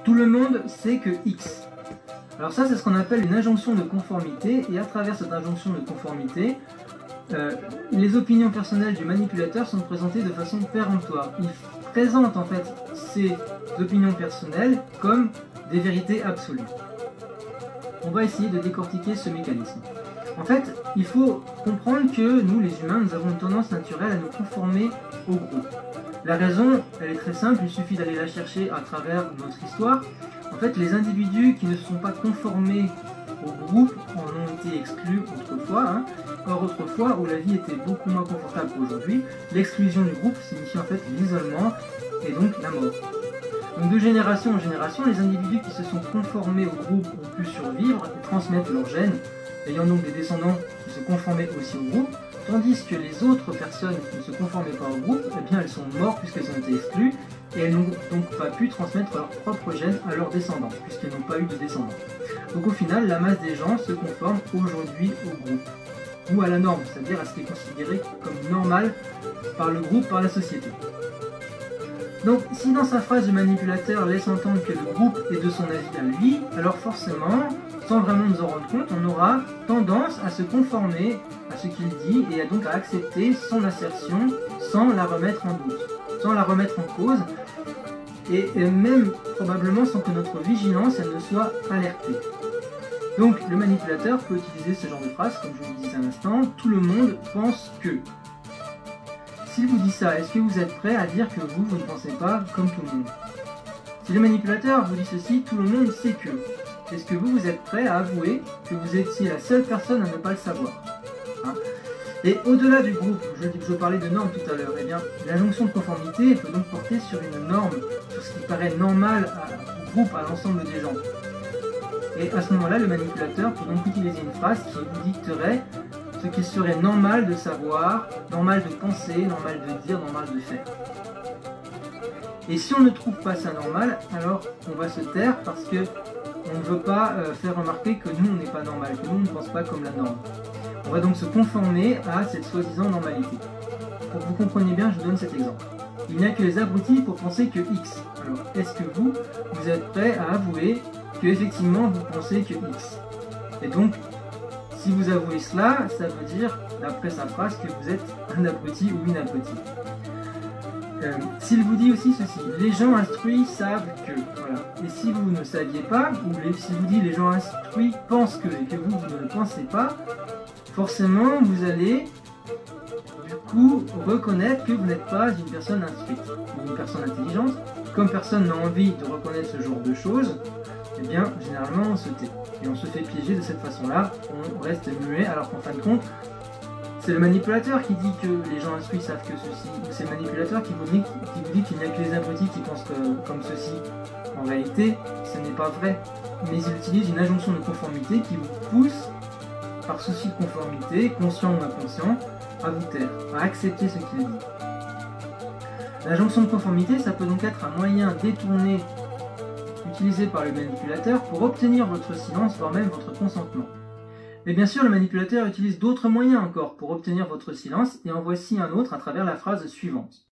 Tout le monde sait que X. Alors ça, c'est ce qu'on appelle une injonction de conformité, et à travers cette injonction de conformité, les opinions personnelles du manipulateur sont présentées de façon péremptoire. Il présente en fait ces opinions personnelles comme des vérités absolues. On va essayer de décortiquer ce mécanisme. En fait, il faut comprendre que nous, les humains, nous avons une tendance naturelle à nous conformer au groupe. La raison, elle est très simple, il suffit d'aller la chercher à travers notre histoire. En fait, les individus qui ne sont pas conformés au groupe en ont été exclus autrefois. Or, autrefois, où la vie était beaucoup moins confortable qu'aujourd'hui, l'exclusion du groupe signifie en fait l'isolement et donc la mort. Donc de génération en génération, les individus qui se sont conformés au groupe ont pu survivre et transmettre leurs gènes, ayant donc des descendants qui se conformaient aussi au groupe, tandis que les autres personnes qui ne se conformaient pas au groupe, eh bien elles sont mortes puisqu'elles ont été exclues, et elles n'ont donc pas pu transmettre leurs propres gènes à leurs descendants, puisqu'elles n'ont pas eu de descendants. Donc au final, la masse des gens se conforme aujourd'hui au groupe, ou à la norme, c'est-à-dire à ce qui est considéré comme normal par le groupe, par la société. Donc, si dans sa phrase le manipulateur laisse entendre que le groupe est de son avis à lui, alors forcément, sans vraiment nous en rendre compte, on aura tendance à se conformer à ce qu'il dit et donc à accepter son assertion sans la remettre en doute, sans la remettre en cause, et même probablement sans que notre vigilance elle ne soit alertée. Donc, le manipulateur peut utiliser ce genre de phrase, comme je vous le disais à l'instant, tout le monde pense que. S'il vous dit ça, est-ce que vous êtes prêt à dire que vous ne pensez pas comme tout le monde? Si le manipulateur vous dit ceci, tout le monde sait que. Est-ce que vous êtes prêt à avouer que vous étiez la seule personne à ne pas le savoir? Et au-delà du groupe, je parlais de normes tout à l'heure, eh bien, l'injonction de conformité peut donc porter sur une norme, sur ce qui paraît normal au groupe, à l'ensemble des gens. Et à ce moment-là, le manipulateur peut donc utiliser une phrase qui vous dicterait ce qui serait normal de savoir, normal de penser, normal de dire, normal de faire. Et si on ne trouve pas ça normal, alors on va se taire parce que on ne veut pas faire remarquer que nous on n'est pas normal, que nous on ne pense pas comme la norme. On va donc se conformer à cette soi-disant normalité. Pour que vous compreniez bien, je vous donne cet exemple. Il n'y a que les abrutis pour penser que X. Alors, est-ce que vous êtes prêt à avouer que effectivement vous pensez que X? Et donc, si vous avouez cela, ça veut dire, d'après sa phrase, que vous êtes un abruti ou une abrutie. S'il vous dit aussi ceci, les gens instruits savent que, voilà. Et si vous ne saviez pas, ou si vous dit les gens instruits pensent que, et que vous ne le pensez pas, forcément vous allez, du coup, reconnaître que vous n'êtes pas une personne instruite, ou une personne intelligente. Comme personne n'a envie de reconnaître ce genre de choses, eh bien, généralement, on se tait. Et on se fait piéger de cette façon-là, on reste muet, alors qu'en fin de compte, c'est le manipulateur qui dit que les gens instruits savent que ceci, ou c'est le manipulateur qui vous dit qu'il n'y a que les abrutis qui pensent comme ceci. En réalité, ce n'est pas vrai. Mais il utilise une injonction de conformité qui vous pousse, par souci de conformité, conscient ou inconscient, à vous taire, à accepter ce qu'il dit. L'injonction de conformité, ça peut donc être un moyen détourné utilisé par le manipulateur pour obtenir votre silence, voire même votre consentement. Mais bien sûr, le manipulateur utilise d'autres moyens encore pour obtenir votre silence, et en voici un autre à travers la phrase suivante.